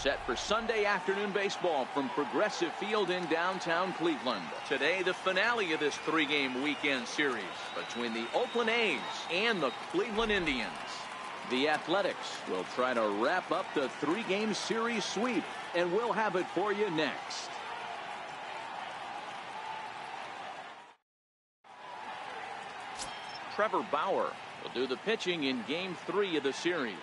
set for Sunday afternoon baseball from Progressive Field in downtown Cleveland. Today, the finale of this three-game weekend series between the Oakland A's and the Cleveland Indians. The Athletics will try to wrap up the three-game series sweep, and we'll have it for you next. Trevor Bauer will do the pitching in Game 3 of the series.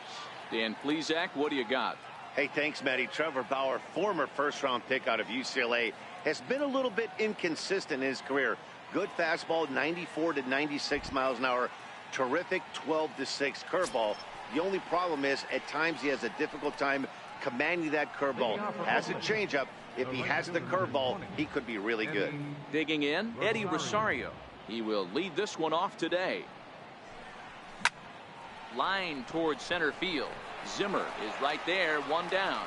Dan Plesac, what do you got? Hey, thanks, Matty. Trevor Bauer, former first-round pick out of UCLA, has been a little bit inconsistent in his career. Good fastball, 94 to 96 miles an hour. Terrific 12-6 curveball. The only problem is, at times, he has a difficult time commanding that curveball. Has a changeup. If he has the curveball, he could be really good. Digging in, Eddie Rosario. He will lead this one off today. Line towards center field. Zimmer is right there, one down.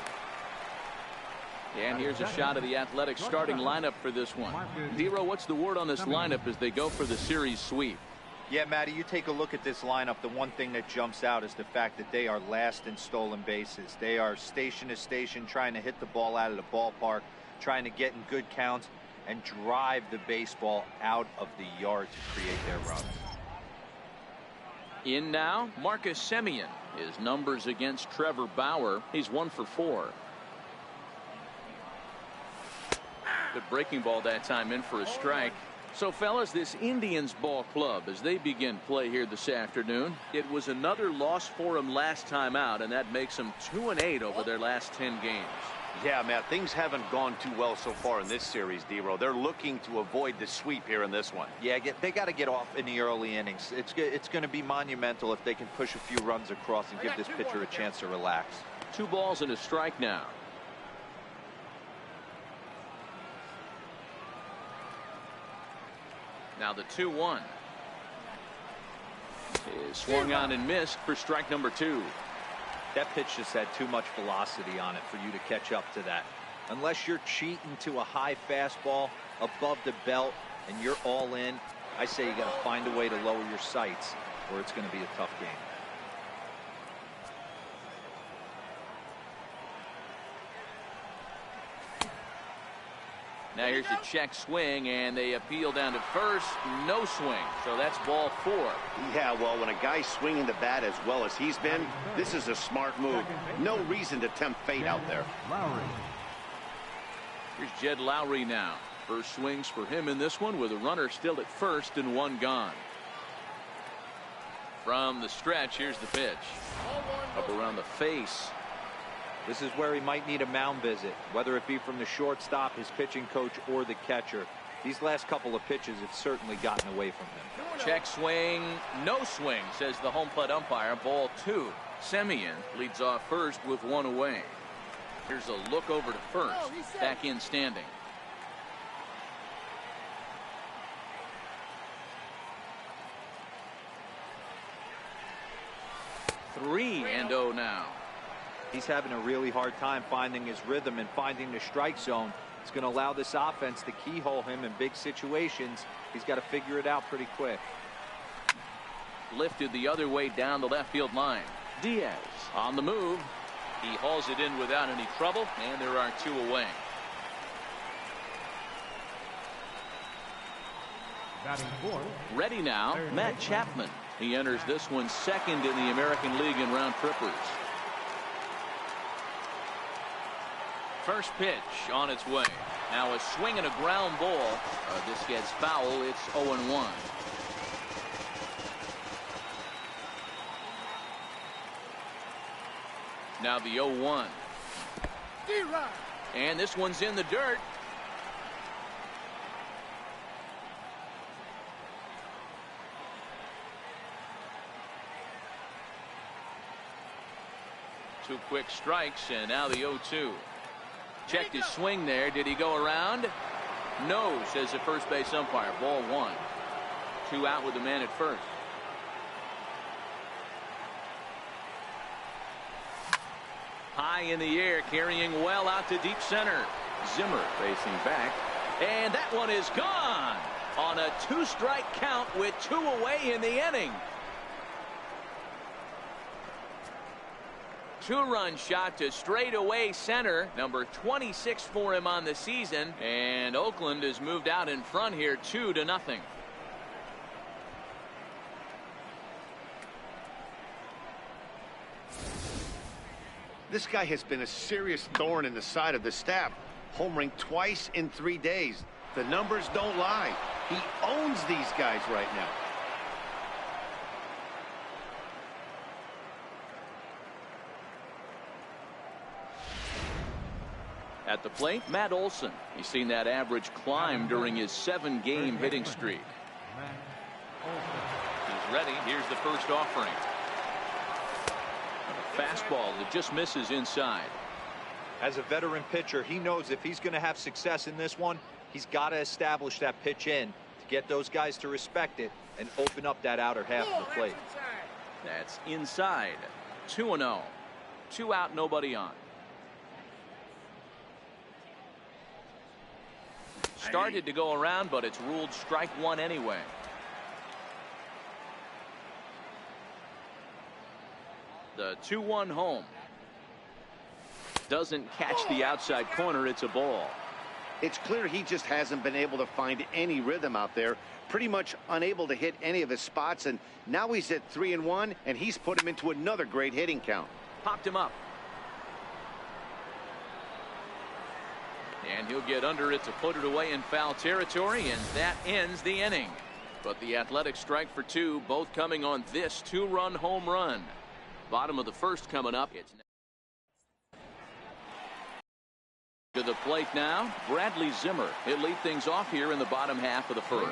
And here's a shot of the Athletics starting lineup for this one. Dero, what's the word on this lineup as they go for the series sweep? Yeah, Matty, you take a look at this lineup. The one thing that jumps out is the fact that they are last in stolen bases. They are station to station trying to hit the ball out of the ballpark, trying to get in good counts and drive the baseball out of the yard to create their runs. In now, Marcus Semien. His numbers against Trevor Bauer, he's 1 for 4. Good breaking ball that time, in for a strike. So, fellas, this Indians ball club, as they begin play here this afternoon, it was another loss for them last time out, and that makes them 2-8 over their last 10 games. Yeah, Matt, things haven't gone too well so far in this series, Dero. They're looking to avoid the sweep here in this one. Yeah, they got to get off in the early innings. It's going to be monumental if they can push a few runs across and give this pitcher a chance to relax. 2 balls and a strike now. Now the 2-1 is swung on and missed for strike number 2. That pitch just had too much velocity on it for you to catch up to that. Unless you're cheating to a high fastball above the belt and you're all in, I say you got to find a way to lower your sights or it's going to be a tough game. Now here's a check swing, and they appeal down to first. No swing, so that's ball 4. Yeah, well, when a guy's swinging the bat as well as he's been, this is a smart move. No reason to tempt fate out there. Here's Jed Lowry now. First swings for him in this one with a runner still at first and 1 gone. From the stretch, here's the pitch. Up around the face. This is where he might need a mound visit, whether it be from the shortstop, his pitching coach, or the catcher. These last couple of pitches have certainly gotten away from him. Check swing, no swing, says the home plate umpire. Ball 2. Semien leads off first with 1 away. Here's a look over to first. Back in standing. Three and 0 now. He's having a really hard time finding his rhythm and finding the strike zone. It's going to allow this offense to keyhole him in big situations. He's got to figure it out pretty quick. Lifted the other way down the left field line. Diaz on the move. He hauls it in without any trouble, and there are 2 away. Ready now, Matt Chapman. He enters this one second in the American League in round trippers. First pitch on its way. Now a swing and a ground ball. This gets foul. It's 0-1. Now the 0-1. And this one's in the dirt. Two quick strikes, and now the 0-2. Checked his swing there. Did he go around? No, says the first base umpire. Ball 1. 2 out with the man at first. High in the air, carrying well out to deep center. Zimmer facing back, and that one is gone on a 2-strike count with 2 away in the inning. 2-run shot to straightaway center. Number 26 for him on the season. And Oakland has moved out in front here 2-0. This guy has been a serious thorn in the side of the staff, homering twice in 3 days. The numbers don't lie. He owns these guys right now. At the plate, Matt Olson. He's seen that average climb during his 7-game hitting streak. He's ready. Here's the first offering. A fastball that just misses inside. As a veteran pitcher, he knows if he's going to have success in this one, he's got to establish that pitch in to get those guys to respect it and open up that outer half of the plate. That's inside. 2-0. 2 out, nobody on. Started to go around, but it's ruled strike one anyway. The 2-1 home. Doesn't catch the outside corner. It's a ball. It's clear he just hasn't been able to find any rhythm out there. Pretty much unable to hit any of his spots, and now he's at 3-1, and he's put him into another great hitting count. Popped him up. And he'll get under it to put it away in foul territory, and that ends the inning. But the Athletics strike for 2, both coming on this 2-run home run. Bottom of the first coming up. It's to the plate now, Bradley Zimmer. He'll lead things off here in the bottom half of the first.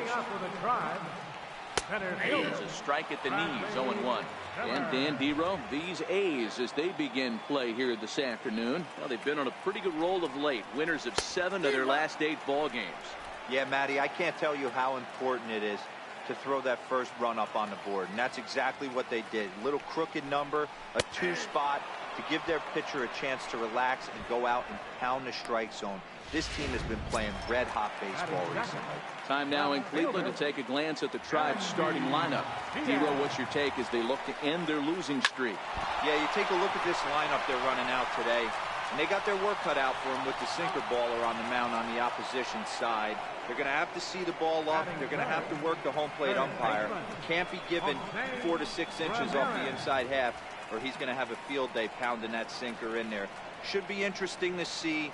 There's a strike at the knees, 0-1. And Dan Dero, these A's, as they begin play here this afternoon, well, they've been on a pretty good roll of late. Winners of 7 of their last 8 ball games. Yeah, Matty, I can't tell you how important it is to throw that first run up on the board, and that's exactly what they did. Little crooked number, a 2 spot to give their pitcher a chance to relax and go out and pound the strike zone. This team has been playing red-hot baseball recently. Time now in Cleveland to take a glance at the Tribe's starting lineup. Dero, what's your take as they look to end their losing streak? Yeah, you take a look at this lineup they're running out today, and they got their work cut out for them with the sinker baller on the mound on the opposition side. They're going to have to see the ball up. They're going to have to work the home plate umpire. Can't be given 4 to 6 inches off the inside half, or he's going to have a field day pounding that sinker in there. Should be interesting to see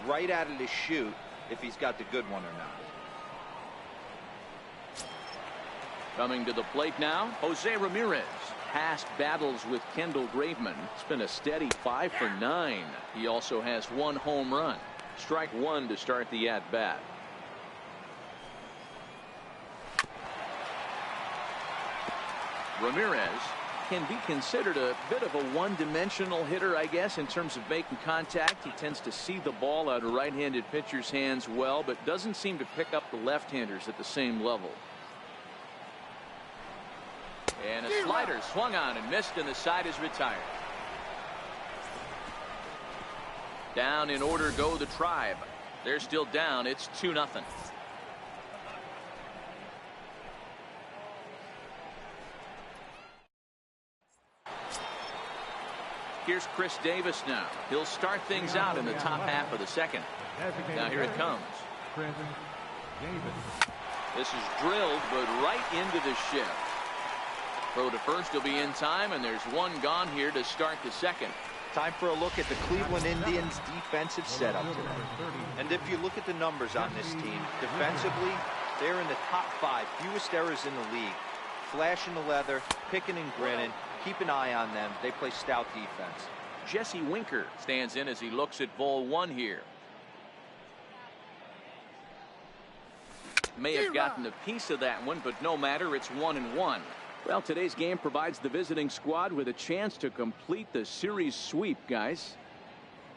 right out of the chute if he's got the good one or not. Coming to the plate now, Jose Ramirez. Past battles with Kendall Graveman. It's been a steady 5 for 9. He also has 1 home run. Strike 1 to start the at-bat. Ramirez can be considered a bit of a one-dimensional hitter, I guess, in terms of making contact. He tends to see the ball out of right-handed pitchers' hands well, but doesn't seem to pick up the left-handers at the same level. And a slider swung on and missed, and the side is retired. Down in order go the Tribe. They're still down. It's 2-0. Here's Chris Davis now. He'll start things out in the top half of the second. Now here it comes. This is drilled, but right into the shift. Throw to first will be in time, and there's 1 gone here to start the second. Time for a look at the Cleveland Indians defensive setup today. And if you look at the numbers on this team, defensively, they're in the top 5 fewest errors in the league. Flashing the leather, picking and grinning. Keep an eye on them. They play stout defense. Jesse Winker stands in as he looks at ball 1 here. May have gotten a piece of that one, but no matter, it's 1-1. Well, today's game provides the visiting squad with a chance to complete the series sweep, guys.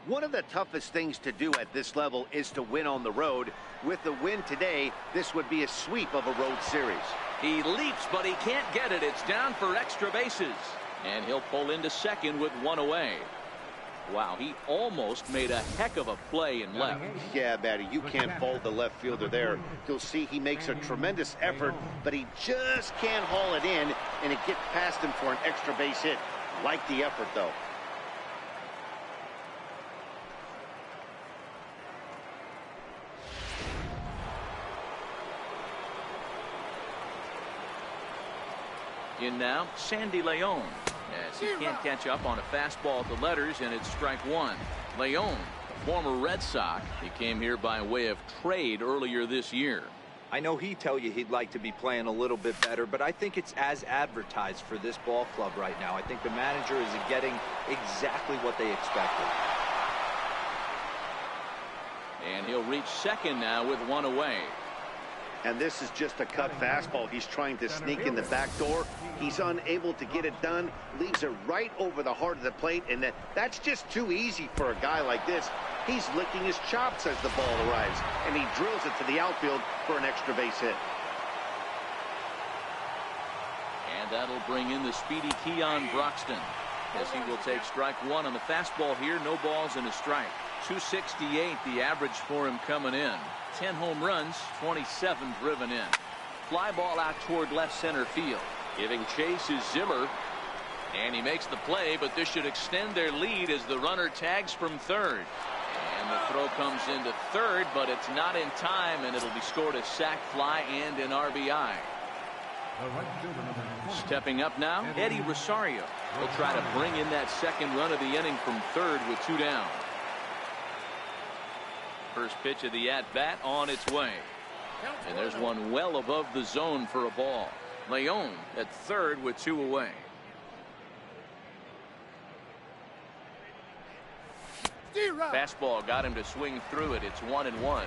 One of the toughest things to do at this level is to win on the road. With the win today, this would be a sweep of a road series. He leaps, but he can't get it. It's down for extra bases. And he'll pull into second with 1 away. Wow, he almost made a heck of a play in left. Yeah, Matty, you can't fault the left fielder there. You'll see he makes a tremendous effort, but he just can't haul it in, and it gets past him for an extra base hit. Like the effort, though. In now, Sandy Leone, as he can't catch up on a fastball at the letters, and it's strike one. Leone, a former Red Sox, he came here by way of trade earlier this year. I know he'd tell you he'd like to be playing a little bit better, but I think it's as advertised for this ball club right now. I think the manager is getting exactly what they expected. And he'll reach second now with one away. And this is just a cut fastball. He's trying to sneak in the back door. He's unable to get it done. Leaves it right over the heart of the plate. And that's just too easy for a guy like this. He's licking his chops as the ball arrives. And he drills it to the outfield for an extra base hit. And that'll bring in the speedy Keon Broxton, as he will take strike one on the fastball here. No balls and a strike. 268 the average for him coming in. 10 home runs, 27 driven in. Fly ball out toward left center field. Giving chase is Zimmer. And he makes the play, but this should extend their lead as the runner tags from third. And the throw comes into third, but it's not in time, and it'll be scored a sac fly and an RBI. Stepping up now, Eddie Rosario. He'll try to bring in that second run of the inning from third with two down. First pitch of the at-bat on its way. And there's one well above the zone for a ball. Leone at third with two away. Fastball got him to swing through it. It's 1-1.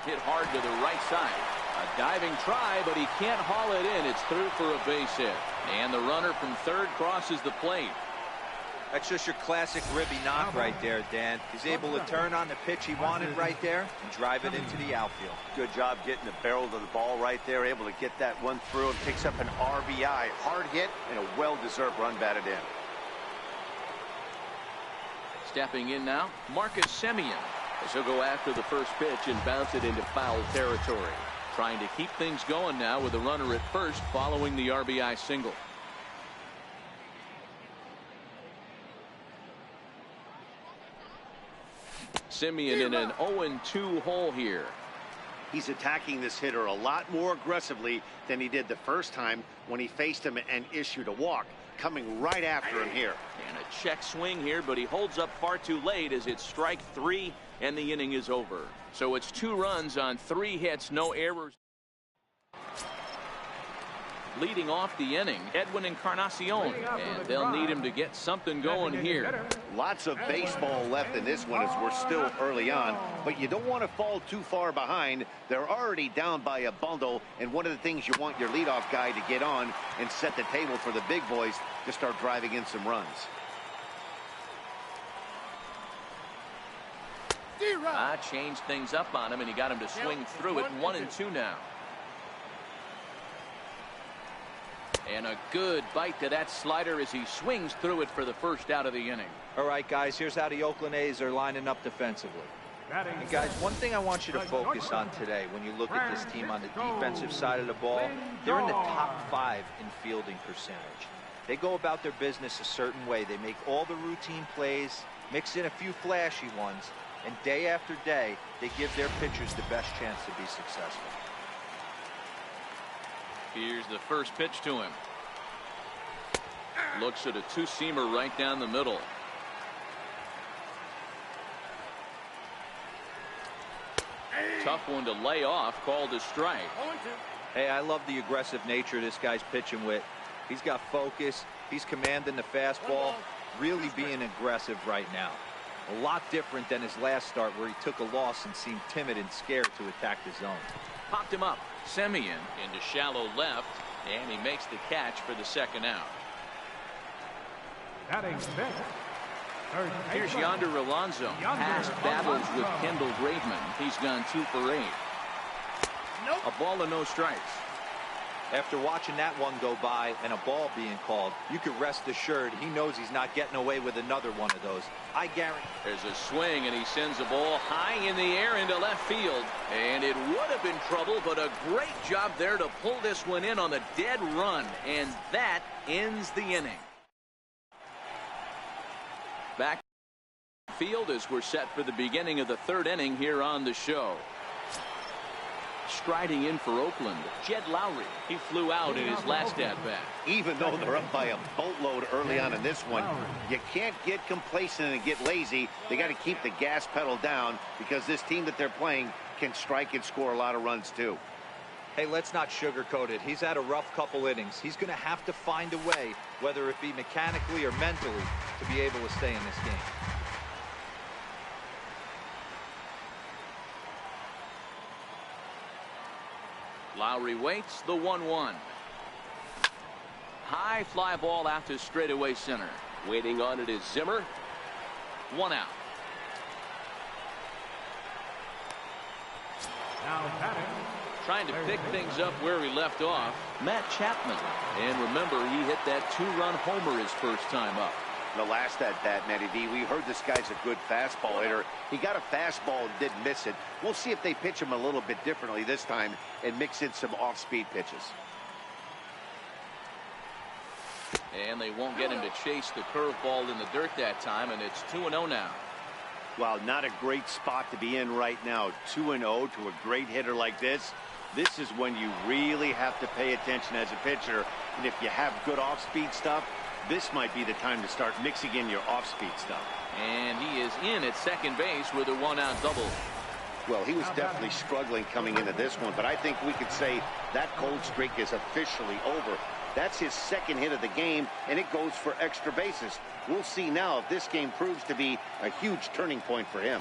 Hit hard to the right side. A diving try, but he can't haul it in. It's through for a base hit. And the runner from third crosses the plate. That's just your classic ribby knock right there, Dan. He's able to turn on the pitch he wanted right there and drive it into the outfield. Good job getting the barrel of the ball right there. Able to get that one through and picks up an RBI. Hard hit and a well-deserved run batted in. Stepping in now, Marcus Semien, as he'll go after the first pitch and bounce it into foul territory. Trying to keep things going now with the runner at first following the RBI single. Semien in an 0-2 hole here. He's attacking this hitter a lot more aggressively than he did the first time when he faced him and issued a walk. Coming right after him here. And a check swing here, but he holds up far too late as it's strike three and the inning is over. So it's 2 runs on 3 hits, no errors. Leading off the inning, Edwin Encarnacion, and they'll need him to get something going here. Lots of baseball left in this one as we're still early on, but you don't want to fall too far behind. They're already down by a bundle, and one of the things you want your leadoff guy to get on and set the table for the big boys to start driving in some runs. Changed things up on him, and he got him to swing through it. 1-2 now. And a good bite to that slider as he swings through it for the first out of the inning. All right, guys, here's how the Oakland A's are lining up defensively. And guys, one thing I want you to focus on today when you look at this team on the defensive side of the ball, they're in the top 5 in fielding percentage. They go about their business a certain way. They make all the routine plays, mix in a few flashy ones, and day after day, they give their pitchers the best chance to be successful. Here's the first pitch to him. Looks at a two-seamer right down the middle. Tough one to lay off, called a strike. Hey, I love the aggressive nature this guy's pitching with. He's got focus. He's commanding the fastball, really being aggressive right now. A lot different than his last start where he took a loss and seemed timid and scared to attack the zone. Popped him up. Semien into shallow left, and he makes the catch for the second out. Here's Yonder Alonso. Past battles with Kendall Graveman. He's gone 2 for 8. A ball and no strikes. After watching that one go by and a ball being called, you can rest assured he knows he's not getting away with another one of those. I guarantee. There's a swing, and he sends a ball high in the air into left field. And it would have been trouble, but a great job there to pull this one in on the dead run. And that ends the inning. Back Field as we're set for the beginning of the third inning here on the show. Striding in for Oakland, Jed Lowry. He flew out in his last at-bat. Even though they're up by a boatload early on in this one, you can't get complacent and get lazy. They got to keep the gas pedal down because this team that they're playing can strike and score a lot of runs too. Hey, let's not sugarcoat it. He's had a rough couple innings. He's going to have to find a way, whether it be mechanically or mentally, to be able to stay in this game. Lowry waits the 1-1. High fly ball out to straightaway center. Waiting on it is Zimmer. 1 out. Now batting. Trying to pick things up where he left off, Matt Chapman. And remember, he hit that 2-run homer his first time up. The last at bat, Matty D, we heard this guy's a good fastball hitter. He got a fastball and didn't miss it. We'll see if they pitch him a little bit differently this time and mix in some off-speed pitches. And they won't get him to chase the curveball in the dirt that time, and it's 2-0 now. Well, not a great spot to be in right now. 2-0 to a great hitter like this. This is when you really have to pay attention as a pitcher. And if you have good off-speed stuff, this might be the time to start mixing in your off-speed stuff. And he is in at second base with a 1-out double. Well, he was definitely struggling coming into this one, but I think we could say that cold streak is officially over. That's his second hit of the game, and it goes for extra bases. We'll see now if this game proves to be a huge turning point for him.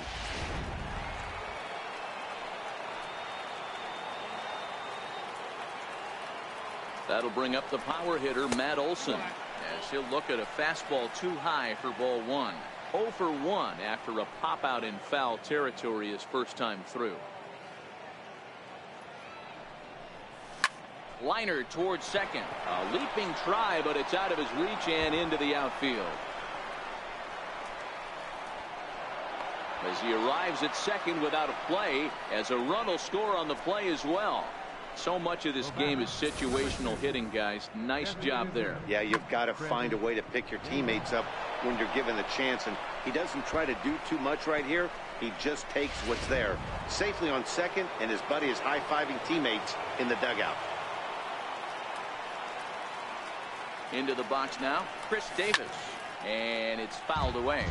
That'll bring up the power hitter, Matt Olson, as he'll look at a fastball too high for ball 1. 0 for 1 after a pop out in foul territory his first time through. Liner towards second. A leaping try, but it's out of his reach and into the outfield. As he arrives at second without a play, as a run will score on the play as well. So much of this game is situational hitting, guys. Nice job there. Yeah, you've got to find a way to pick your teammates up when you're given the chance, and he doesn't try to do too much right here. He just takes what's there. Safely on second, and his buddy is high-fiving teammates in the dugout. Into the box now, Chris Davis. And it's fouled away.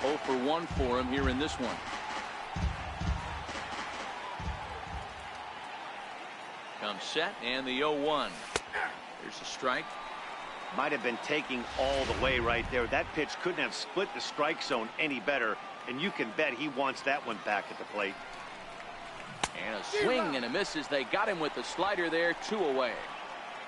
0 for 1 for him here in this one. Comes set, and the 0-1. Here's a strike. Might have been taking all the way right there. That pitch couldn't have split the strike zone any better, and you can bet he wants that one back at the plate. And a swing and a miss as they got him with the slider there, 2 away.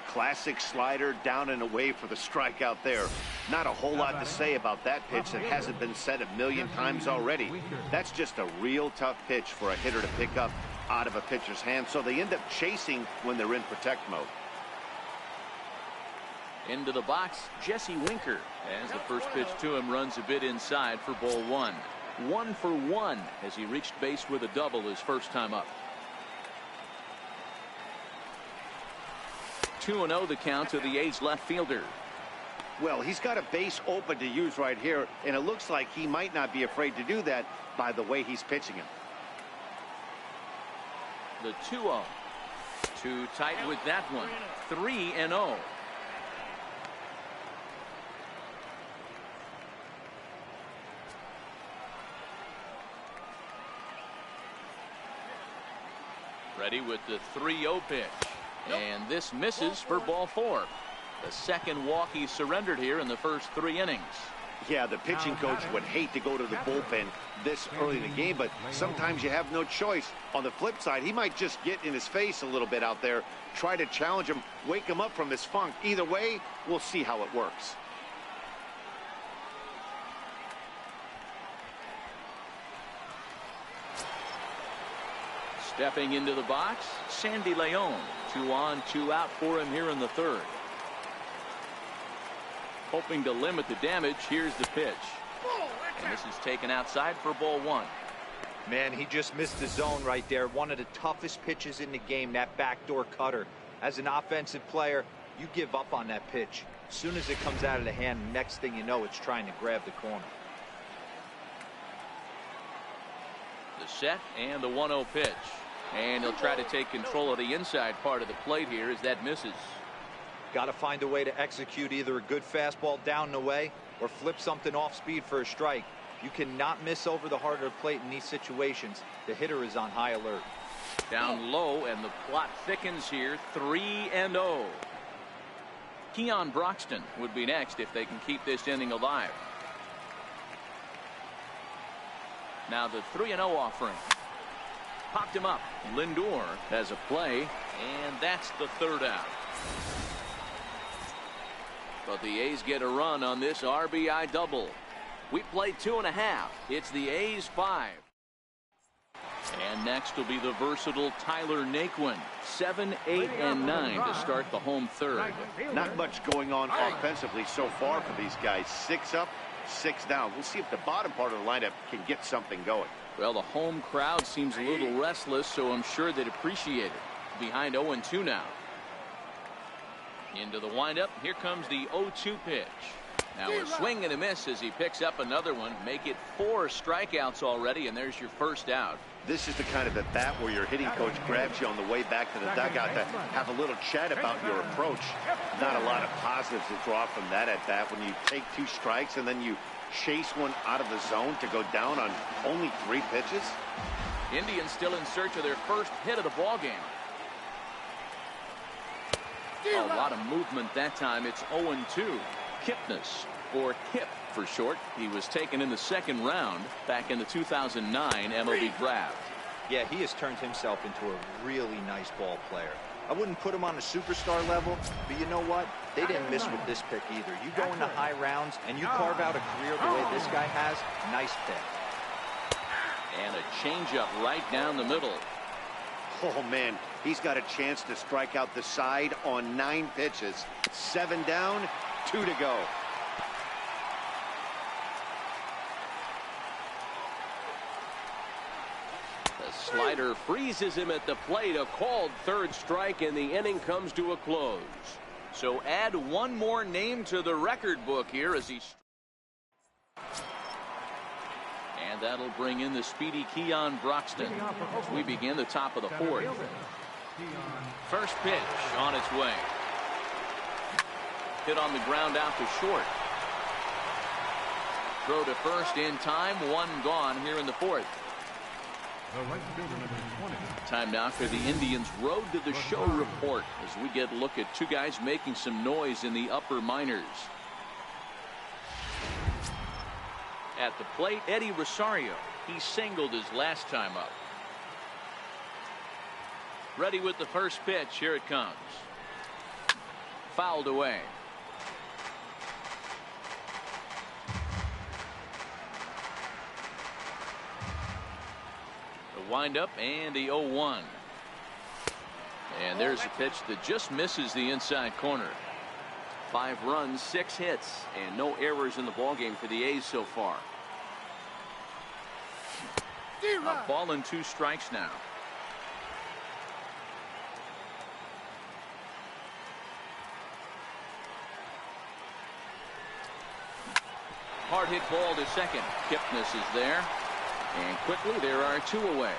Classic slider down and away for the strikeout there. Not a whole lot to say about that pitch that hasn't been said a million times already. That's just a real tough pitch for a hitter to pick up out of a pitcher's hand, so they end up chasing when they're in protect mode. Into the box, Jesse Winker, as the first pitch to him runs a bit inside for ball 1. 1 for 1 as he reached base with a double his first time up. 2-0 the count to the A's left fielder. Well, he's got a base open to use right here, and it looks like he might not be afraid to do that by the way he's pitching him. The 2-0. Too tight with that one. 3-0. Ready with the 3-0 pitch. And this misses for ball 4. The second walk he surrendered here in the first 3 innings. Yeah, the pitching coach would hate to go to the bullpen this early in the game, but sometimes you have no choice. On the flip side, he might just get in his face a little bit out there, try to challenge him, wake him up from his funk. Either way, we'll see how it works. Stepping into the box, Sandy Leon. 2 on, 2 out for him here in the third. Hoping to limit the damage, here's the pitch. And this is taken outside for ball 1. Man, he just missed the zone right there. One of the toughest pitches in the game, that backdoor cutter. As an offensive player, you give up on that pitch. As soon as it comes out of the hand, next thing you know, it's trying to grab the corner. set and the 1-0 pitch. And he'll try to take control of the inside part of the plate here as that misses. Got to find a way to execute either a good fastball down the way or flip something off speed for a strike. You cannot miss over the heart of the plate in these situations. The hitter is on high alert. Down low, and the plot thickens here. 3-0. Keon Broxton would be next if they can keep this inning alive. Now the 3-0 offering. Popped him up. Lindor has a play, and that's the third out. But the A's get a run on this RBI double. We play 2.5. It's the A's 5. And next will be the versatile Tyler Naquin. 7, 8, and 9 to start the home third. Not much going on offensively so far for these guys. 6 up, 6 down. We'll see if the bottom part of the lineup can get something going. Well, the home crowd seems a little restless, so I'm sure they'd appreciate it. Behind 0-2 now. Into the windup. Here comes the 0-2 pitch. Now a swing and a miss as he picks up another one. Make it 4 strikeouts already, and there's your first out. This is the kind of at bat where your hitting coach grabs you on the way back to the dugout to have a little chat about your approach. Not a lot of positives to draw from that at bat when you take 2 strikes and then you chase one out of the zone to go down on only 3 pitches. Indians still in search of their first hit of the ball game. A lot of movement that time. It's 0-2. Kipnis, or Kip for short. He was taken in the 2nd round back in the 2009 MLB draft. Yeah, he has turned himself into a really nice ball player. I wouldn't put him on a superstar level, but you know what? They didn't miss with this pick either. You go into high rounds and you carve out a career the way this guy has. Nice pick. And a changeup right down the middle. Oh, man, he's got a chance to strike out the side on 9 pitches. 7 down, 2 to go. The slider freezes him at the plate. A called 3rd strike, and the inning comes to a close. So add one more name to the record book here as he. And that'll bring in the speedy Keon Broxton as we begin the top of the 4th. First pitch on its way. Hit on the ground out to short. Throw to first in time. 1 gone here in the 4th. Time now for the Indians' Road to the Show report as we get a look at 2 guys making some noise in the upper minors. At the plate, Eddie Rosario. He singled his last time up. Ready with the first pitch. Here it comes. Fouled away. The windup and the 0-1. And there's a pitch that just misses the inside corner. 5 runs, 6 hits, and no errors in the ballgame for the A's so far. A ball and 2 strikes now. Hard hit ball to second. Kipnis is there. And quickly there are 2 away.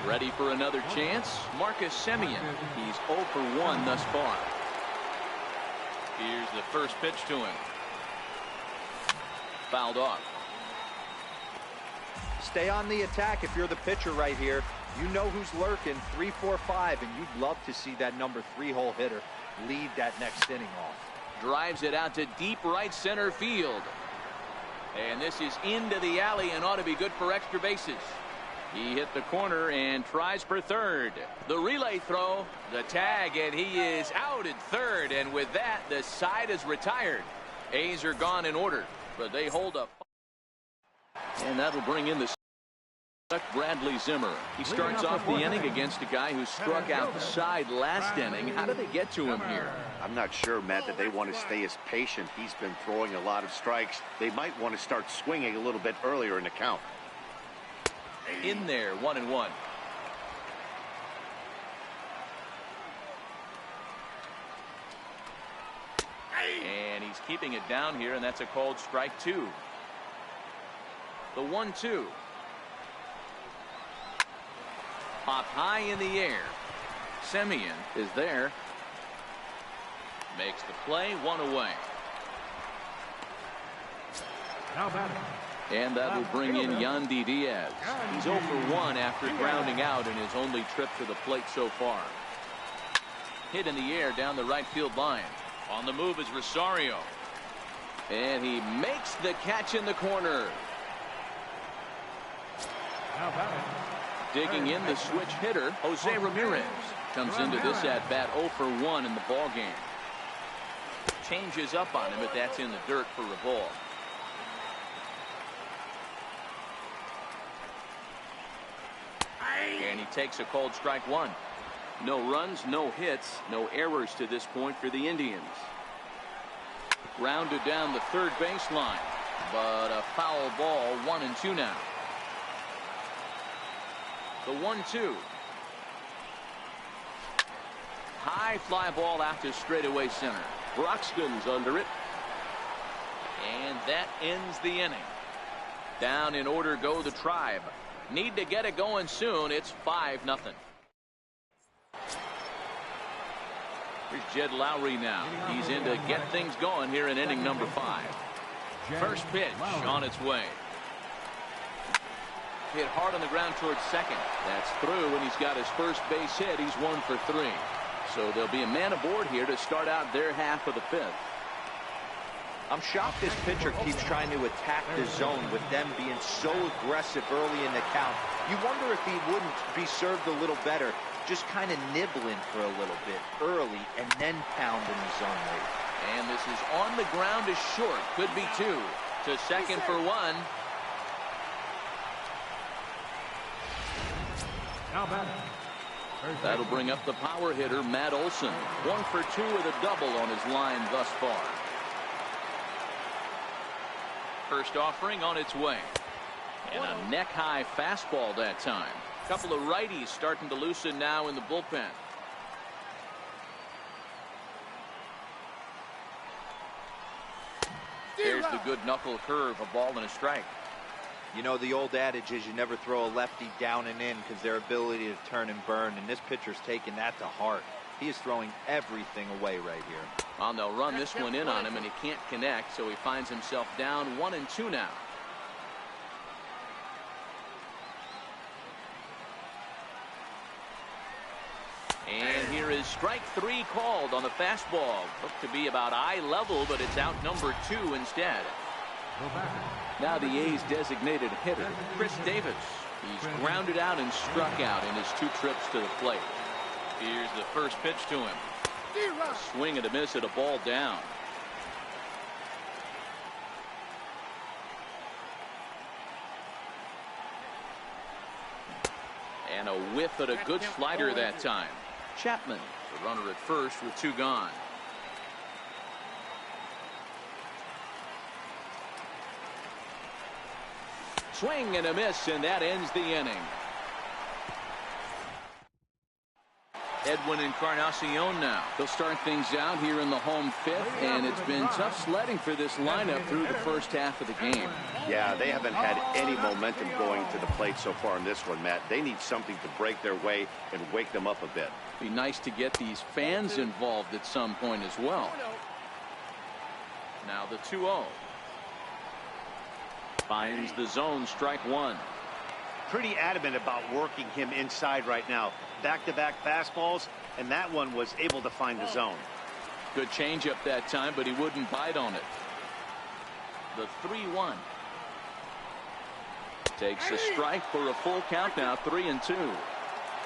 Ready for another chance. Marcus Semien. He's 0 for 1 thus far. Here's the first pitch to him. Fouled off. Stay on the attack if you're the pitcher right here. You know who's lurking. 3, 4, 5, and you'd love to see that number 3-hole hitter lead that next inning off. Drives it out to deep right center field. And this is into the alley and ought to be good for extra bases. He hit the corner and tries for third. The relay throw, the tag, and he is out at third. And with that, the side is retired. A's are gone in order, but they hold up. And that'll bring in the Bradley Zimmer. He starts off the inning against a guy who struck out the side last inning. How did they get to him here? I'm not sure, Matt, that they want to stay as patient. He's been throwing a lot of strikes. They might want to start swinging a little bit earlier in the count. In there, 1-1. And he's keeping it down here, and that's a called strike 2. The 1-2. Popped high in the air. Semien is there. Makes the play, 1 away. Now batting. And that will bring in Yandy Diaz. He's 0 for 1 after grounding out in his only trip to the plate so far. Hit in the air down the right field line. On the move is Rosario. And he makes the catch in the corner. Now batting. Digging in the switch hitter, Jose Ramirez. Comes into this at bat 0 for 1 in the ball game. Changes up on him, but that's in the dirt for a ball. And he takes a called strike 1. No runs, no hits, no errors to this point for the Indians. Grounded down the third baseline, but a foul ball, 1-2 now. The 1-2. High fly ball out to straightaway center. Broxton's under it. And that ends the inning. Down in order go the Tribe. Need to get it going soon. It's 5-0. Here's Jed Lowry now. He's in to get things going here in inning number 5. First pitch on its way. Hit hard on the ground towards second. That's through, and he's got his first base hit. He's 1 for 3. So there'll be a man aboard here to start out their half of the 5th. I'm shocked this pitcher keeps trying to attack the zone with them being so aggressive early in the count. You wonder if he wouldn't be served a little better, just kind of nibbling for a little bit early and then pounding the zone late. And this is on the ground is short. Could be 2. To second for 1. Now batting. That'll bring up the power hitter, Matt Olson. 1 for 2 with a double on his line thus far. First offering on its way. And a neck-high fastball that time. Couple of righties starting to loosen now in the bullpen. There's the good knuckle curve, a ball and a strike. You know, the old adage is you never throw a lefty down and in because their ability to turn and burn, and this pitcher's taking that to heart. He is throwing everything away right here. Well, they'll run this one in on him, and he can't connect, so he finds himself down 1-2 now. And here is strike 3 called on the fastball. Looked to be about eye level, but it's out number 2 instead. Now the A's designated hitter, Chris Davis. He's grounded out and struck out in his 2 trips to the plate. Here's the first pitch to him. A swing and a miss at a ball down. And a whiff at a good slider that time. Chapman, the runner at first with 2 gone. Swing and a miss, and that ends the inning. Edwin Encarnacion now. They'll start things out here in the home 5th, and it's been tough sledding for this lineup through the first half of the game. Yeah, they haven't had any momentum going to the plate so far in this one, Matt. They need something to break their way and wake them up a bit. Be nice to get these fans involved at some point as well. Now the 2-0. Finds the zone, strike 1. Pretty adamant about working him inside right now. Back-to-back fastballs, and that one was able to find the zone. Good changeup that time, but he wouldn't bite on it. The 3-1. Takes a strike for a full count now, 3-2.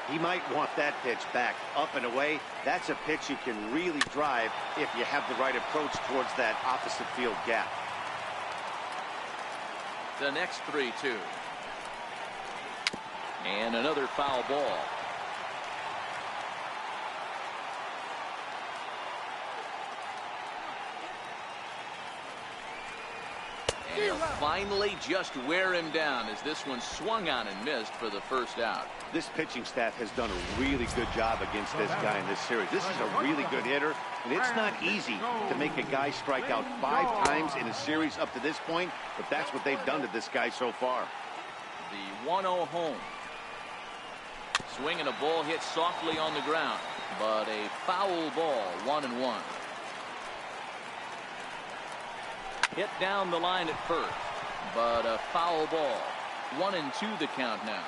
He might want that pitch back, up and away. That's a pitch you can really drive if you have the right approach towards that opposite field gap. The next 3-2. And another foul ball. And a finally just wear him down as this one swung on and missed for the first out. This pitching staff has done a really good job against this guy in this series. This is a really good hitter, and it's not easy to make a guy strike out 5 times in a series up to this point, but that's what they've done to this guy so far. The 1-0 home. Swing and a ball hit softly on the ground, but a foul ball, 1-1. Hit down the line at first, but a foul ball. 1-2 the count now.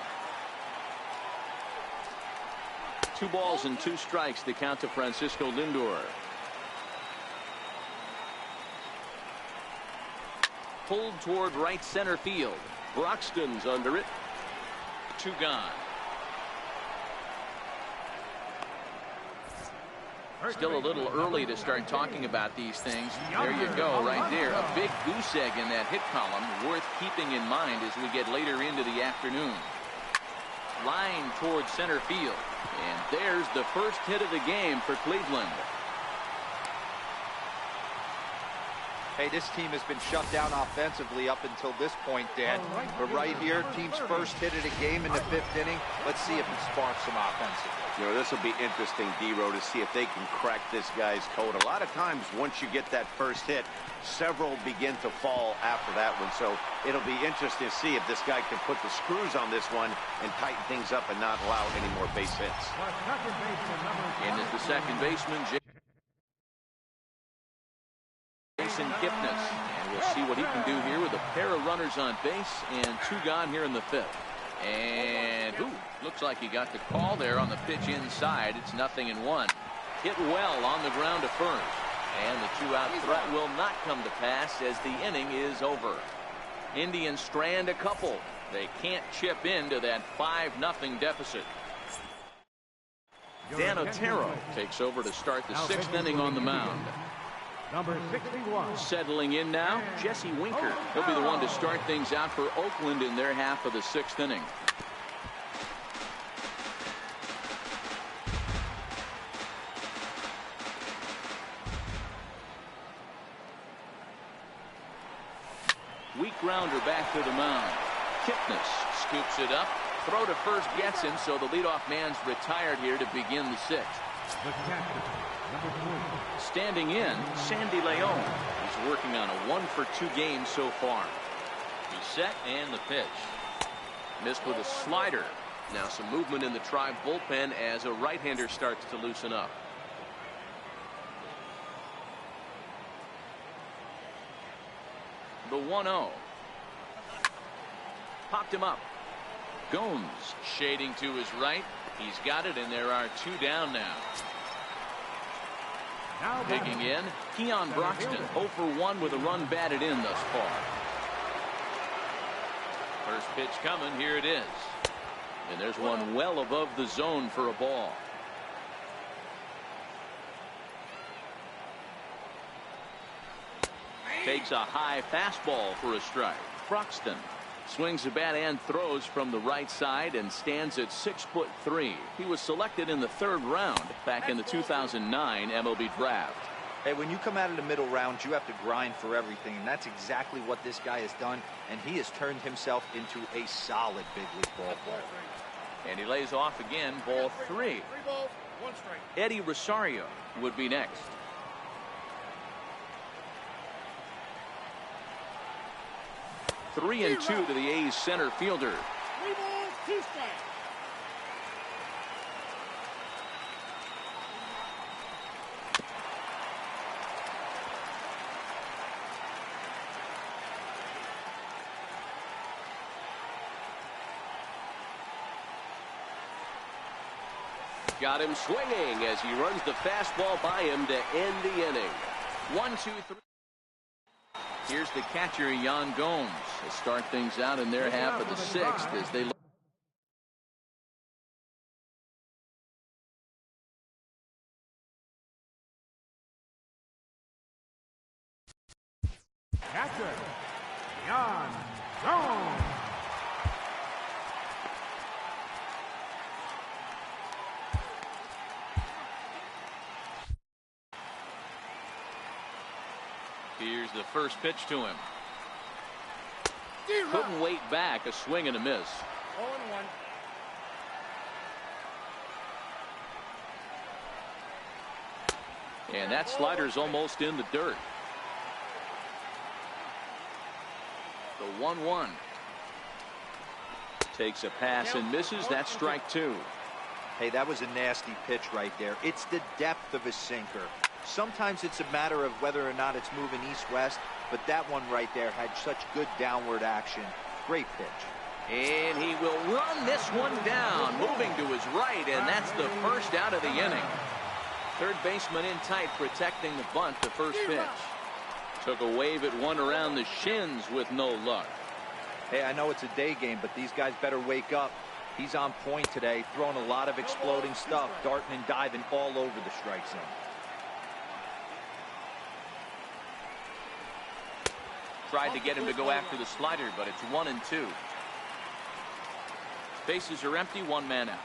2 balls and 2 strikes the count to Francisco Lindor. Pulled toward right center field. Broxton's under it. 2 gone. Still a little early to start talking about these things. There you go, right there. A big goose egg in that hit column, worth keeping in mind as we get later into the afternoon. Line towards center field. And there's the first hit of the game for Cleveland. Hey, this team has been shut down offensively up until this point, Dan. But right here, team's first hit of the game in the 5th inning. Let's see if it sparks some offensively. You know, this will be interesting, D-Row, to see if they can crack this guy's code. A lot of times, once you get that first hit, several begin to fall after that one. So it'll be interesting to see if this guy can put the screws on this one and tighten things up and not allow any more base hits. In is the second baseman, Jason Kipnis, and we'll see what he can do here with a pair of runners on base and 2 gone here in the 5th. And looks like he got the call there on the pitch inside. It's 0-1. Hit well on the ground to first, and the 2-out threat will not come to pass as the inning is over. Indians strand a couple. They can't chip into that 5-0 deficit. Dan Otero takes over to start the 6th inning on the mound. Number 61. Settling in now, Jesse Winker. He'll be the one to start things out for Oakland in their half of the 6th inning. Weak grounder back to the mound. Kipnis scoops it up. Throw to first gets him, so the leadoff man's retired here to begin the 6th. The catcher, number 3. Standing in, Sandy Leone. He's working on a 1-for-2 game so far. He's set and the pitch. Missed with a slider. Now some movement in the Tribe bullpen as a right-hander starts to loosen up. The 1-0. Popped him up. Gomes shading to his right. He's got it, and there are 2 down now. Digging in, Keon Broxton, 0-for-1 with a run batted in thus far. First pitch coming, here it is. And there's one well above the zone for a ball. Takes a high fastball for a strike. Broxton swings the bat and throws from the right side and stands at 6'3". He was selected in the 3rd round back in the 2009 MLB draft. Hey, when you come out of the middle round, you have to grind for everything, and that's exactly what this guy has done, and he has turned himself into a solid big league ball player. And he lays off again, ball 3. 3 balls, 1 strike. Eddie Rosario would be next. Three and 2 to the A's center fielder. 3 balls, 2 strikes. Got him swinging as he runs the fastball by him to end the inning. 1, 2, 3. Here's the catcher, Yan Gomes, to start things out in their half of the 6th as they look. Catcher, Yan Gomes. Here's the first pitch to him. Couldn't wait back. A swing and a miss. 0-1. And that slider's almost in the dirt. The 1-1. Takes a pass and misses. That's strike two. Hey, that was a nasty pitch right there. It's the depth of a sinker. Sometimes it's a matter of whether or not it's moving east-west, but that one right there had such good downward action. Great pitch. And he will run this one down, moving to his right, and that's the first out of the inning. Third baseman in tight, protecting the bunt, the first pitch. Took a wave at one around the shins with no luck. Hey, I know it's a day game, but these guys better wake up. He's on point today, throwing a lot of exploding stuff, darting and diving all over the strike zone. Tried to get him to go after the slider, but it's 1-2. Bases are empty, one man out.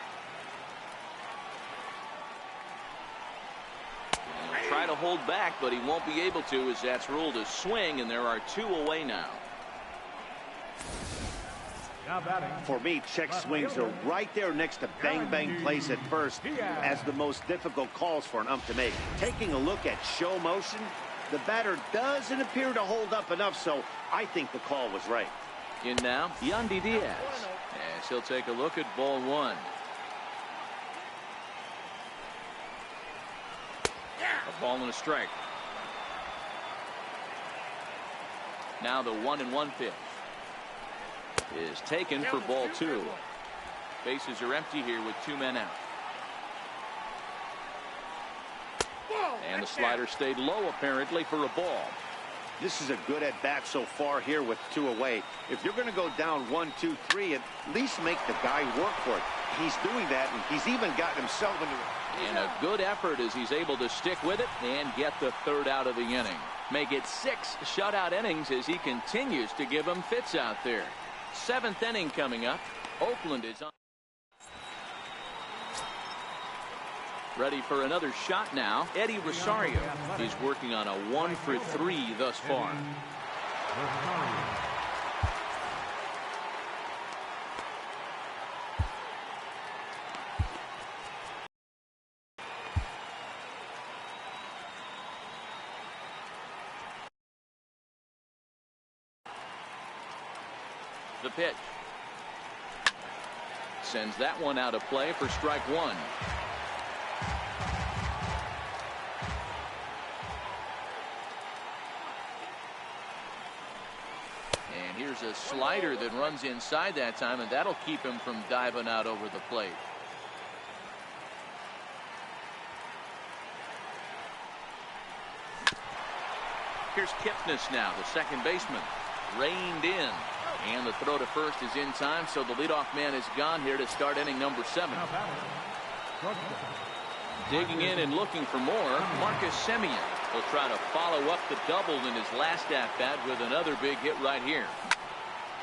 And he'll try to hold back, but he won't be able to, as that's ruled a swing, and there are two away now. For me, check swings are right there next to bang plays at first as the most difficult calls for an ump to make. Taking a look at show motion, the batter doesn't appear to hold up enough, so I think the call was right. In now, Yandy Diaz. As he'll take a look at ball one. A ball and a strike. Now the 1-1 pitch is taken for ball two. Bases are empty here with two men out. And the slider stayed low apparently for a ball. This is a good at bat so far here with two away. If you're going to go down 1-2-3, at least make the guy work for it. He's doing that, and he's even gotten himself into it. And a good effort as he's able to stick with it and get the third out of the inning. Make it 6 shutout innings as he continues to give him fits out there. 7th inning coming up. Oakland is on. Ready for another shot now. Eddie Rosario. He's working on a 1-for-3 thus far. The pitch. Sends that one out of play for strike one. And here's a slider that runs inside that time, and that'll keep him from diving out over the plate. Here's Kipnis now, the second baseman. Reined in. And the throw to first is in time, so the leadoff man is gone here to start inning number 7. Digging in and looking for more, Marcus Semien will try to follow up the double in his last at-bat with another big hit right here.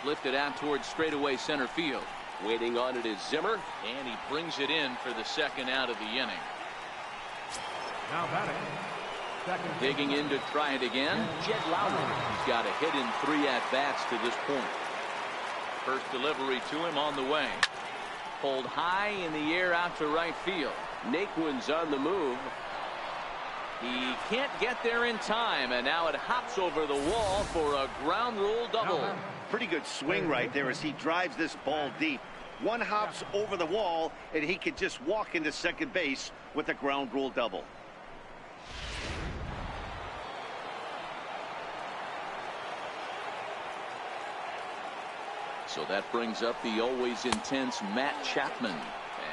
Lifted out towards straightaway center field. Waiting on it is Zimmer, and he brings it in for the second out of the inning. Now batting. Digging in to try it again, Jed Lowe. He's got a hit in 3 at-bats to this point. First delivery to him on the way. Pulled high in the air out to right field. Naquin's on the move. He can't get there in time, and now it hops over the wall for a ground rule double. Pretty good swing right there as he drives this ball deep. One hops over the wall, and he could just walk into second base with a ground rule double. So that brings up the always intense Matt Chapman.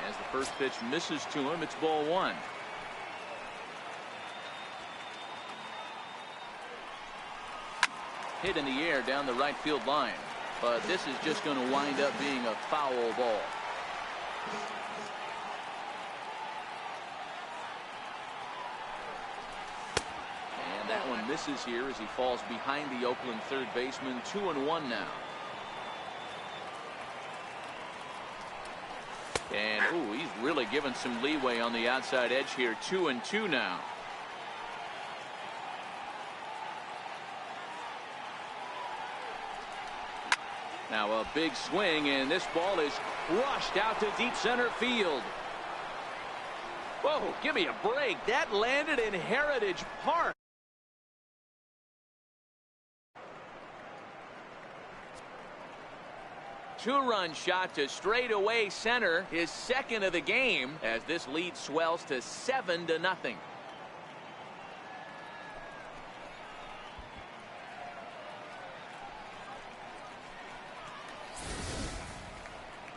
As the first pitch misses to him, it's ball one. Hit in the air down the right field line. But this is just going to wind up being a foul ball. And that one misses here as he falls behind the Oakland third baseman. 2-1 now. And, ooh, he's really given some leeway on the outside edge here. 2-2 now. Now a big swing, and this ball is crushed out to deep center field. Whoa, give me a break. That landed in Heritage Park. Two-run shot to straightaway center, his second of the game, as this lead swells to 7-0.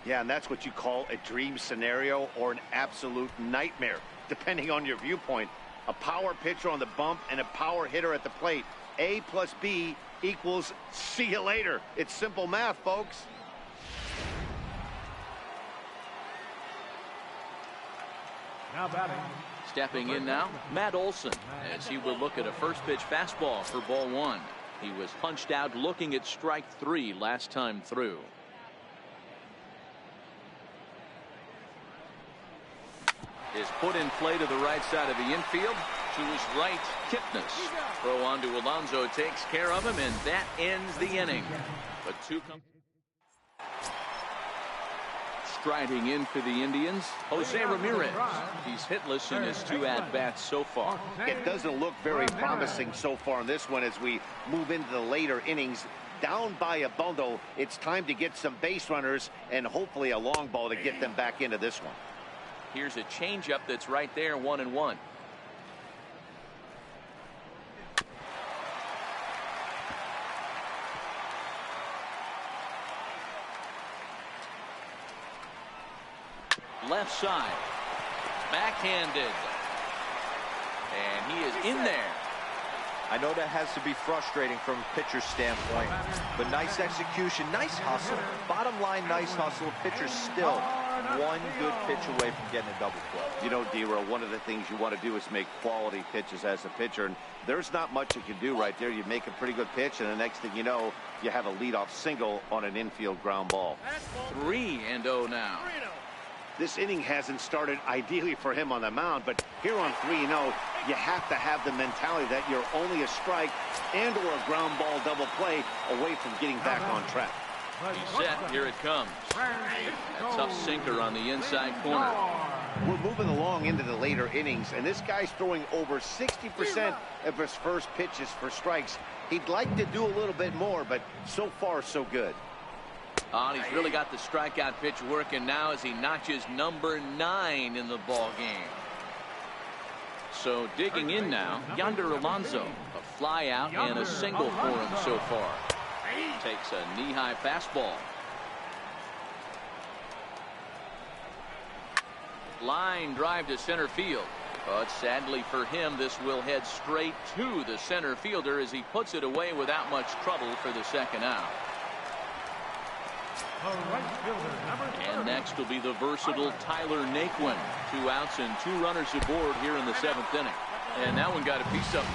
Yeah, and that's what you call a dream scenario or an absolute nightmare, depending on your viewpoint. A power pitcher on the bump and a power hitter at the plate. A plus B equals see you later. It's simple math, folks. Now batting. Stepping in now, Matt Olson, as he will look at a first pitch fastball for ball one. He was punched out looking at strike 3 last time through. Is put in play to the right side of the infield. To his right, Kipnis. Throw on to Alonso takes care of him, and that ends the inning. But two come. Striding in for the Indians, Jose Ramirez. He's hitless in his 2 at-bats so far. It doesn't look very promising so far in this one as we move into the later innings. Down by a bundle, it's time to get some base runners and hopefully a long ball to get them back into this one. Here's a changeup that's right there, 1-1. Left side, backhanded, and he is in there. I know that has to be frustrating from a pitcher's standpoint, but nice execution, nice hustle. Bottom line, nice hustle. Pitcher's still one good pitch away from getting a double play. You know, D-Row, one of the things you want to do is make quality pitches as a pitcher, and there's not much you can do right there. You make a pretty good pitch, and the next thing you know, you have a leadoff single on an infield ground ball. 3-0 now. This inning hasn't started ideally for him on the mound, but here on 3-0, you have to have the mentality that you're only a strike and or a ground ball double play away from getting back on track. He's set. Here it comes. A tough sinker on the inside corner. We're moving along into the later innings, and this guy's throwing over 60% of his first pitches for strikes. He'd like to do a little bit more, but so far, so good. And he's really got the strikeout pitch working now as he notches number 9 in the ball game. So digging in now, Yonder Alonso. A fly out and a single for him so far. Takes a knee-high fastball. Line drive to center field. But sadly for him, this will head straight to the center fielder as he puts it away without much trouble for the second out. And next will be the versatile Tyler Naquin. 2 outs and 2 runners aboard here in the 7th inning. And that one got a piece of him.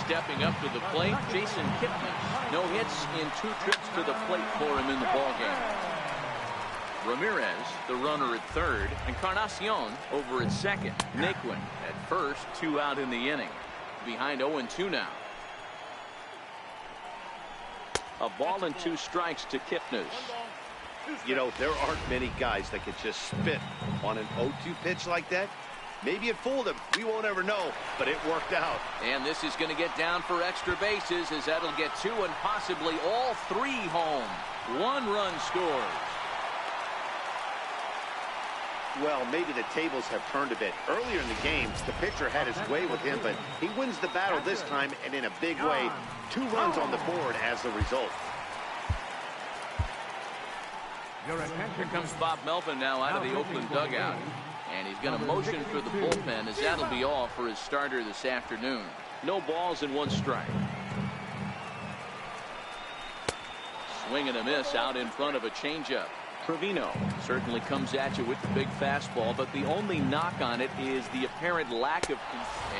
Stepping up to the plate, Jason Kipnis. No hits in 2 trips to the plate for him in the ballgame. Ramirez, the runner at third, Encarnacion over at second. Naquin at first, 2 out in the inning. Behind 0-2 now. A ball and 2 strikes to Kipnis. You know, there aren't many guys that could just spit on an 0-2 pitch like that. Maybe it fooled him. We won't ever know, but it worked out. And this is going to get down for extra bases as that'll get 2 and possibly all 3 home. 1 run scores. Well, maybe the tables have turned a bit. Earlier in the game, the pitcher had his way with him, but he wins the battle this time and in a big way. 2 runs on the board as a result. Here comes Bob Melvin now out of the Oakland dugout. And he's going to motion for the bullpen as that'll be all for his starter this afternoon. No balls and 1 strike. Swing and a miss out in front of a changeup. Trevino certainly comes at you with the big fastball, but the only knock on it is the apparent lack of.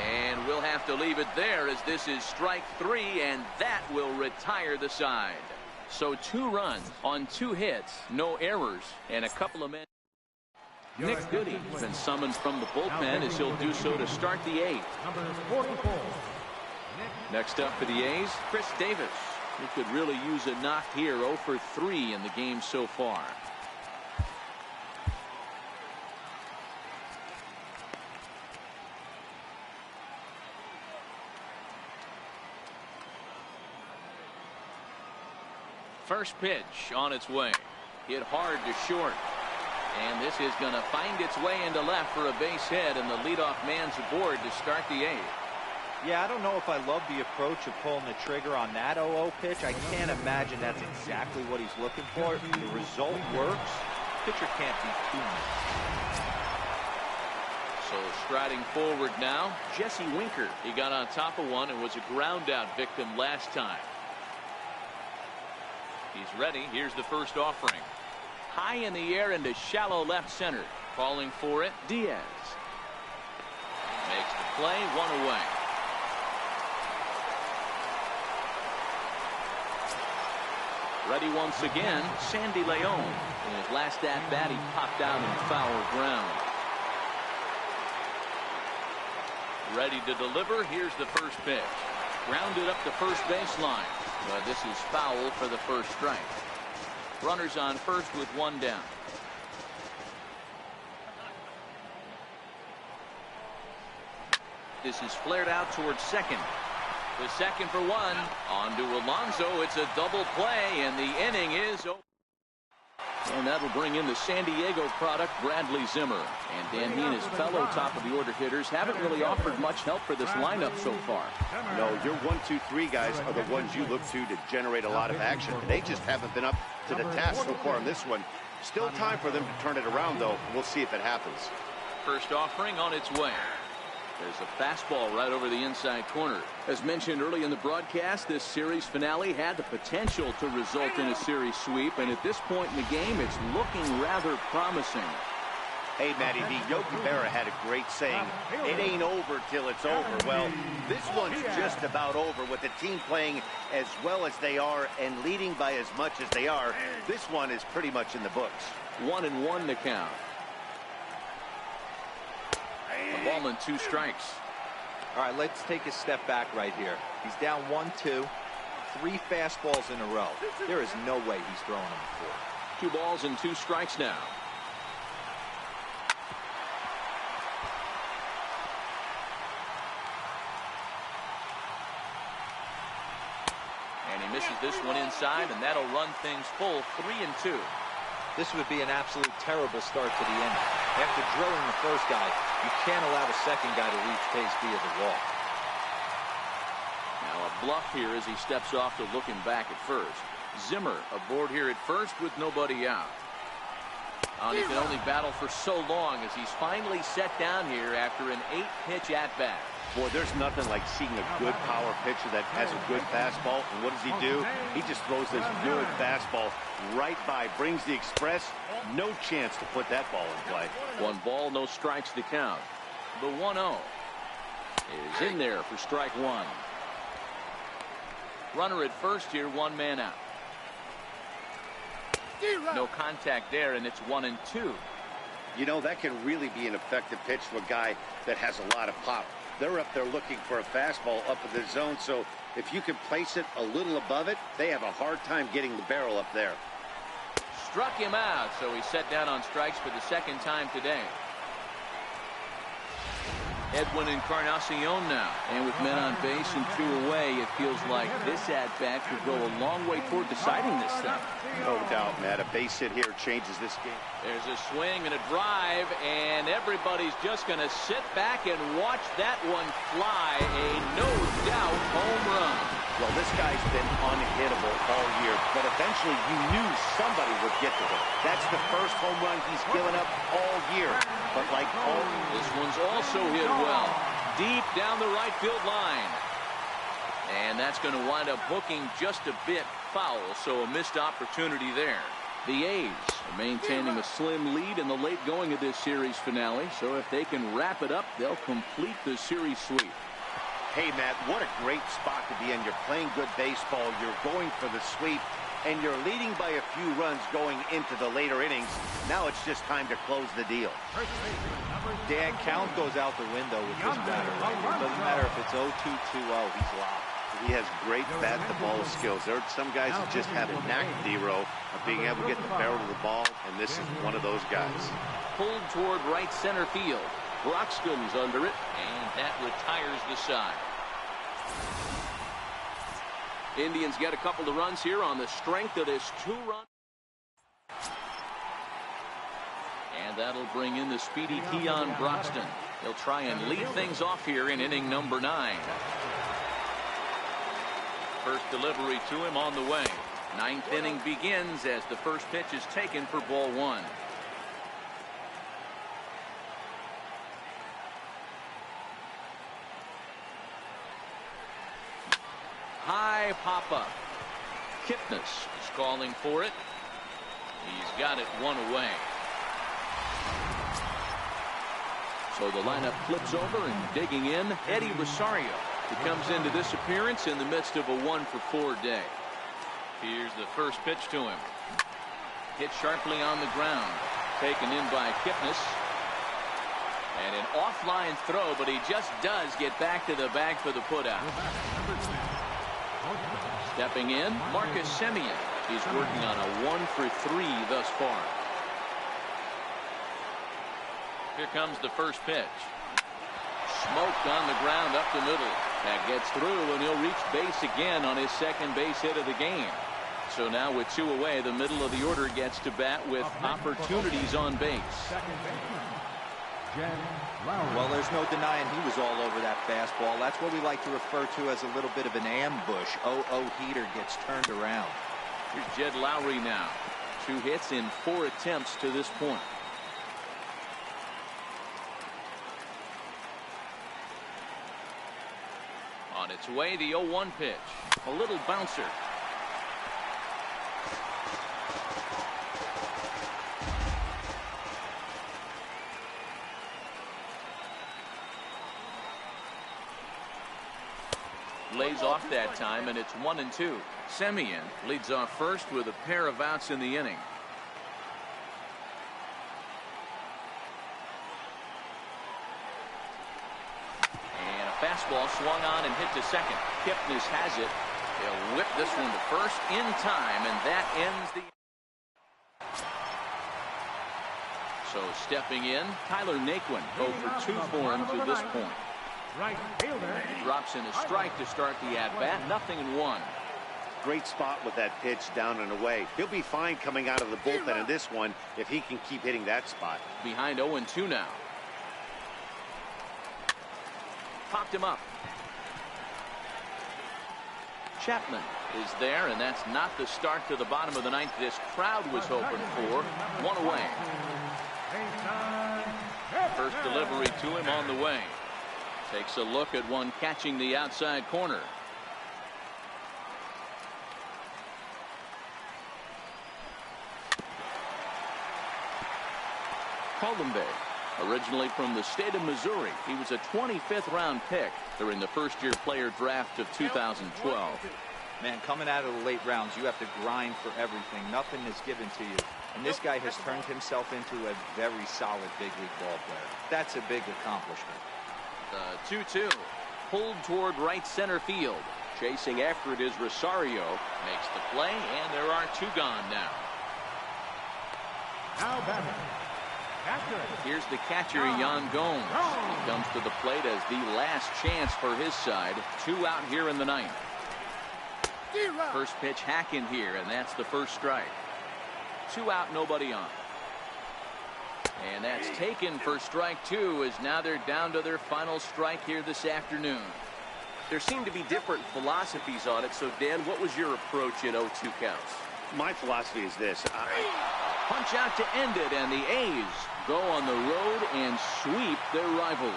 And we'll have to leave it there as this is strike 3, and that will retire the side. So 2 runs on 2 hits, no errors, and a couple of men. Nick Goody has been summoned from the bullpen as he'll do so to start the 8th. Number 44. Next up for the A's, Chris Davis. He could really use a knock here. 0 for 3 in the game so far. First pitch on its way. Hit hard to short. And this is going to find its way into left for a base hit, and the leadoff man's aboard to start the 8th. Yeah, I don't know if I love the approach of pulling the trigger on that 0-0 pitch. I can't imagine that's exactly what he's looking for. The result works. Pitcher can't be too much. So striding forward now, Jesse Winker. He got on top of one and was a ground out victim last time. He's ready. Here's the first offering. High in the air into shallow left center. Calling for it, Diaz. Makes the play, 1 away. Ready once again, Sandy Leone. In his last at-bat, he popped out in foul ground. Ready to deliver. Here's the first pitch. Grounded up the first baseline. But this is foul for the first strike. Runners on first with 1 down. This is flared out towards second. The second for 1. On to Alonso. It's a double play, and the inning is over. And that'll bring in the San Diego product, Bradley Zimmer. And Dan, he and his fellow top-of-the-order hitters haven't really offered much help for this lineup so far. No, your 1, 2, 3 guys are the ones you look to generate a lot of action. They just haven't been up to the task so far on this one. Still time for them to turn it around, though. We'll see if it happens. First offering on its way. There's a fastball right over the inside corner. As mentioned early in the broadcast, this series finale had the potential to result in a series sweep, and at this point in the game, it's looking rather promising. Hey, Matty V, Yogi Berra had a great saying, it ain't over till it's over. Well, this one's just about over with the team playing as well as they are and leading by as much as they are. This one is pretty much in the books. 1-1 the count. A ball and 2 strikes. All right, let's take a step back right here. He's down 1-2, 3 fastballs in a row. There is no way he's throwing them 4. 2 balls and 2 strikes now. And he misses this one inside, and that'll run things full. 3-2. This would be an absolute terrible start to the inning. After drilling the first guy, you can't allow the second guy to reach base via the walk. Now a bluff here as he steps off to looking back at first. Zimmer aboard here at first with nobody out. He can only battle for so long as he's finally set down here after an 8-pitch at-bat. Boy, there's nothing like seeing a good power pitcher that has a good fastball. And what does he do? He just throws this good fastball right by, brings the express. No chance to put that ball in play. 1 ball, no strikes to count. The 1-0 is in there for strike 1. Runner at first here, 1 man out. No contact there, and it's 1-2. You know, that can really be an effective pitch to a guy that has a lot of pop. They're up there looking for a fastball up in the zone, so if you can place it a little above it, they have a hard time getting the barrel up there. Struck him out, so he's set down on strikes for the second time today. Edwin Encarnacion now. And with men on base and 2 away, it feels like this at-bat could go a long way toward deciding this thing. No doubt, Matt. A base hit here changes this game. There's a swing and a drive, and everybody's just going to sit back and watch that one fly. A no-doubt home run. Well, this guy's been unhittable all year, but eventually you knew somebody would get to him. That's the first home run he's given up all year. But like all... This one's also hit well. Deep down the right field line. And that's going to wind up hooking just a bit foul, so a missed opportunity there. The A's are maintaining a slim lead in the late going of this series finale, so if they can wrap it up, they'll complete the series sweep. Hey, Matt, what a great spot to be in. You're playing good baseball, you're going for the sweep, and you're leading by a few runs going into the later innings. Now it's just time to close the deal. Dan, count goes out the window with this batter. It doesn't matter if it's 0-2, 2-0, he's locked. He has great bat-to-ball skills. There are some guys that just have a knack, D-Row, of being able to get the barrel of the ball, and this is one of those guys. Pulled toward right center field. Broxton's under it, and that retires the side. Indians get a couple of runs here on the strength of this 2-run. And that'll bring in the speedy Keon Broxton. He'll try and lead things off here in inning number 9. First delivery to him on the way. 9th inning begins as the first pitch is taken for ball 1. High pop-up. Kipnis is calling for it. He's got it 1 away. So the lineup flips over, and digging in, Eddie Rosario. He comes into this appearance in the midst of a 1-for-4 day. Here's the first pitch to him. Hit sharply on the ground. Taken in by Kipnis. And an offline throw, but he just does get back to the bag for the putout. Stepping in, Marcus Semien. He's working on a 1-for-3 thus far. Here comes the first pitch. Smoked on the ground up the middle. That gets through, and he'll reach base again on his second base hit of the game. So now with 2 away, the middle of the order gets to bat with opportunities on base. Well, there's no denying he was all over that fastball. That's what we like to refer to as a little bit of an ambush. Heater gets turned around. Here's Jed Lowry now. 2 hits in 4 attempts to this point. On its way, the 0-1 pitch. A little bouncer. Lays off that time, and it's 1-2. Semien leads off first with a pair of outs in the inning. And a fastball swung on and hit to second. Kipnis has it. He'll whip this one to first in time, and that ends the. So stepping in, Tyler Naquin, 0 for 2 for him to this point. Right fielder. Drops in a strike to start the at-bat. 0-1. Great spot with that pitch down and away. He'll be fine coming out of the bullpen in this one if he can keep hitting that spot. Behind 0-2 now. Popped him up. Chapman is there, and that's not the start to the bottom of the 9th this crowd was hoping for. 1 away. First delivery to him on the way. Takes a look at one catching the outside corner. Colombe, originally from the state of Missouri, he was a 25th round pick during the first-year player draft of 2012. Man, coming out of the late rounds, you have to grind for everything. Nothing is given to you. And this guy has turned himself into a very solid big league ball player. That's a big accomplishment. The 2-2 pulled toward right center field. Chasing after it is Rosario. Makes the play, and there are 2 gone now. Now batting. Here's the catcher, Yan Gomes. He comes to the plate as the last chance for his side. 2 out here in the 9th. First pitch hack in here, and that's the first strike. 2 out, nobody on. And that's taken for strike 2, as now they're down to their final strike here this afternoon. There seem to be different philosophies on it. So, Dan, what was your approach in 0-2 counts? My philosophy is this. Punch out to end it, and the A's go on the road and sweep their rivals.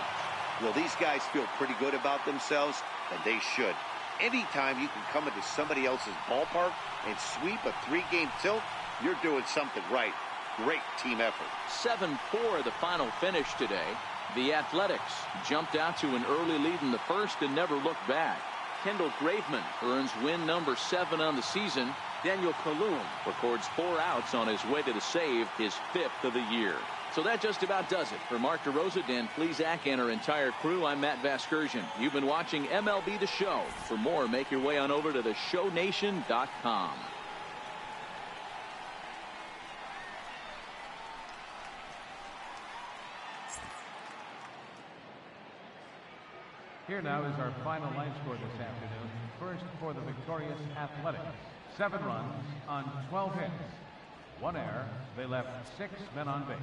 Well, these guys feel pretty good about themselves, and they should. Anytime you can come into somebody else's ballpark and sweep a 3-game tilt, you're doing something right. Great team effort. 7-4 the final finish today. The Athletics jumped out to an early lead in the first and never looked back. Kendall Graveman earns win number 7 on the season. Daniel Kalum records 4 outs on his way to the save, his 5th of the year. So that just about does it. For Mark DeRosa, Dan Plesac, and our entire crew, I'm Matt Vasgersian. You've been watching MLB The Show. For more, make your way on over to theshownation.com. Here now is our final line score this afternoon. First for the victorious Athletics. 7 runs on 12 hits. 1 error. They left 6 men on base.